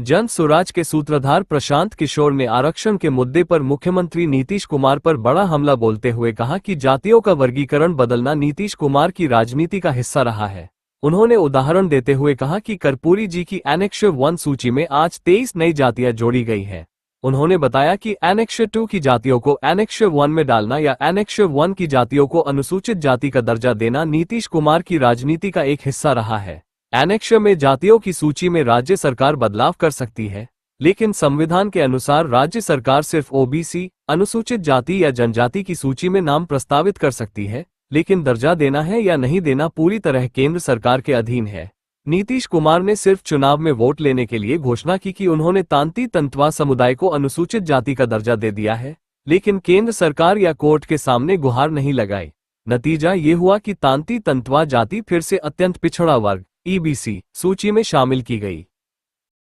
जन स्वराज के सूत्रधार प्रशांत किशोर ने आरक्षण के मुद्दे पर मुख्यमंत्री नीतीश कुमार पर बड़ा हमला बोलते हुए कहा कि जातियों का वर्गीकरण बदलना नीतीश कुमार की राजनीति का हिस्सा रहा है। उन्होंने उदाहरण देते हुए कहा कि कर्पूरी जी की एनेक्स 1 सूची में आज 23 नई जातियां जोड़ी गई हैं। उन्होंने बताया कि एनेक्स 2 की जातियों को एनेक्स 1 में डालना या एनेक्स 1 की जातियों को अनुसूचित जाति का दर्जा देना नीतीश कुमार की राजनीति का एक हिस्सा रहा है। एनेक्स में जातियों की सूची में राज्य सरकार बदलाव कर सकती है, लेकिन संविधान के अनुसार राज्य सरकार सिर्फ ओबीसी, अनुसूचित जाति या जनजाति की सूची में नाम प्रस्तावित कर सकती है, लेकिन दर्जा देना है या नहीं देना पूरी तरह केंद्र सरकार के अधीन है। नीतीश कुमार ने सिर्फ चुनाव में वोट लेने के लिए घोषणा की कि उन्होंने तांती तंतवा समुदाय को अनुसूचित जाति का दर्जा दे दिया है, लेकिन केंद्र सरकार या कोर्ट के सामने गुहार नहीं लगाई। नतीजा ये हुआ कि तांती तंतवा जाति फिर से अत्यंत पिछड़ा वर्ग ईबीसी सूची में शामिल की गई।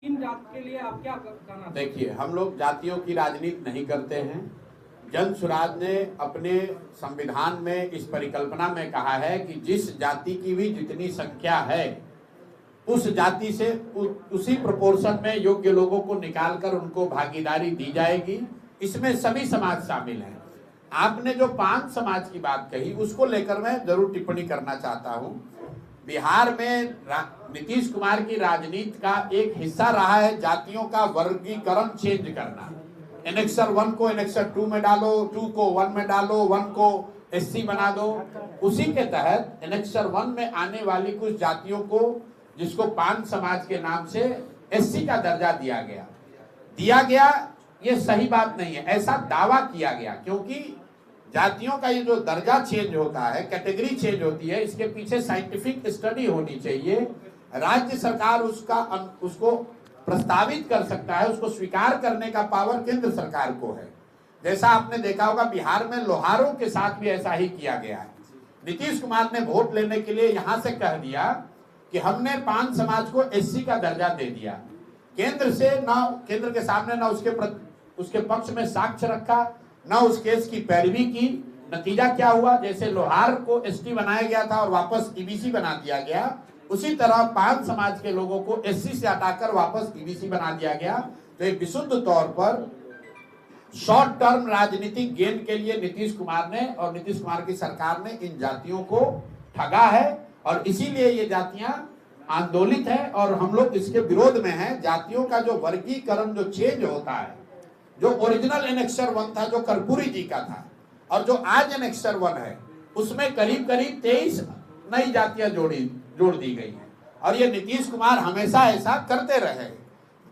इन जात के लिए आप क्या कहना? देखिए, हम लोग जातियों की राजनीति नहीं करते हैं। जन स्वराज ने अपने संविधान में इस परिकल्पना में कहा है कि जिस जाति की भी जितनी संख्या है उस जाति से उसी प्रोपोर्शन में योग्य लोगों को निकालकर उनको भागीदारी दी जाएगी। इसमें सभी समाज शामिल हैं। आपने जो 5 समाज की बात कही उसको लेकर मैं जरूर टिप्पणी करना चाहता हूं। बिहार में नीतीश कुमार की राजनीति का एक हिस्सा रहा है जातियों का वर्गीकरण चेंज करना। एनेक्स 1 को एनेक्स 2 में डालो, 2 को 1 में डालो, 1 को एससी बना दो। उसी के तहत एनेक्स 1 में आने वाली कुछ जातियों को, जिसको 5 समाज के नाम से एससी का दर्जा दिया गया। ये सही बात नहीं है, ऐसा दावा किया गया, क्योंकि जातियों का ये जो दर्जा चेंज होता है, कैटेगरी चेंज होती है, इसके पीछे साइंटिफिक स्टडी होनी चाहिए। राज्य सरकार उसको प्रस्तावित कर सकता है, उसको स्वीकार करने का पावर केंद्र सरकार को है। जैसा आपने देखा होगा बिहार में लोहारों के साथ भी ऐसा ही किया गया है। नीतीश कुमार ने वोट लेने के लिए यहां से कह दिया कि हमने 5 समाज को एससी का दर्जा दे दिया। केंद्र के सामने ना उसके पक्ष में साक्ष्य रखा, ना उस केस की पैरवी की। नतीजा क्या हुआ? जैसे लोहार को एसटी बनाया गया था और वापस ईबीसी बना दिया गया, उसी तरह 5 समाज के लोगों को एससी से हटाकर वापस ईबीसी बना दिया गया। तो एक विशुद्ध तौर पर शॉर्ट टर्म राजनीतिक गेन के लिए नीतीश कुमार ने और नीतीश कुमार की सरकार ने इन जातियों को ठगा है, और इसीलिए ये जातियां आंदोलित है और हम लोग इसके विरोध में हैं। जातियों का जो वर्गीकरण जो चेंज होता है, जो ओरिजिनल एनेक्स 1 था, जो कर्पूरी जी का था, और जो आज एनेक्स 1 है, उसमें करीब 23 नई जातियां जोड़ दी गई हैं। और ये नीतीश कुमार हमेशा ऐसा करते रहे।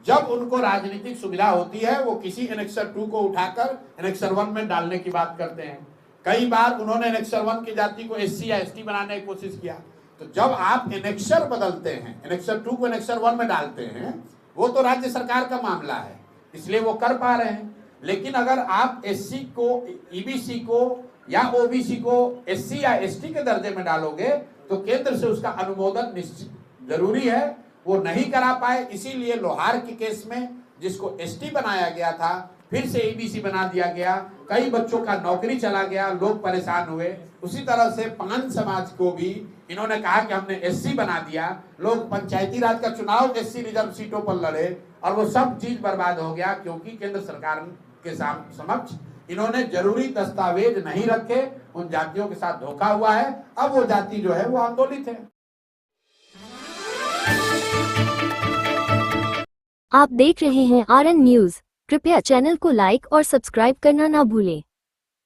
जब उनको राजनीतिक सुविधा होती है वो किसी एनेक्स 2 को उठाकर एनेक्स 1 में डालने की बात करते हैं। कई बार उन्होंने एनेक्स 1 की जाति को एससी या एसटी बनाने की कोशिश किया। तो जब आप एनेक्सर बदलते हैं, एनेक्स 2 को एनेक्स 1 में डालते हैं, वो तो राज्य सरकार का मामला है, इसलिए वो कर पा रहे हैं। लेकिन अगर आप एससी को, ईबीसी को या ओबीसी को एससी या एसटी के दर्जे में डालोगे तो केंद्र से उसका अनुमोदन निश्चित जरूरी है, वो नहीं करा पाए। इसीलिए लोहार के केस में जिसको एसटी बनाया गया था फिर से ईबीसी बना दिया गया, कई बच्चों का नौकरी चला गया, लोग परेशान हुए। उसी तरह से 5 समाज को भी इन्होंने कहा कि हमने एससी बना दिया, लोग पंचायती राज का चुनाव एससी रिजर्व सीटों पर लड़े और वो सब चीज बर्बाद हो गया, क्योंकि केंद्र सरकार के समक्ष इन्होंने जरूरी दस्तावेज नहीं रखे, उन जातियों के साथ धोखा हुआ है। अब वो जाति जो है वो आंदोलित है। आप देख रहे हैं आरएन न्यूज। कृपया चैनल को लाइक और सब्सक्राइब करना ना भूलें।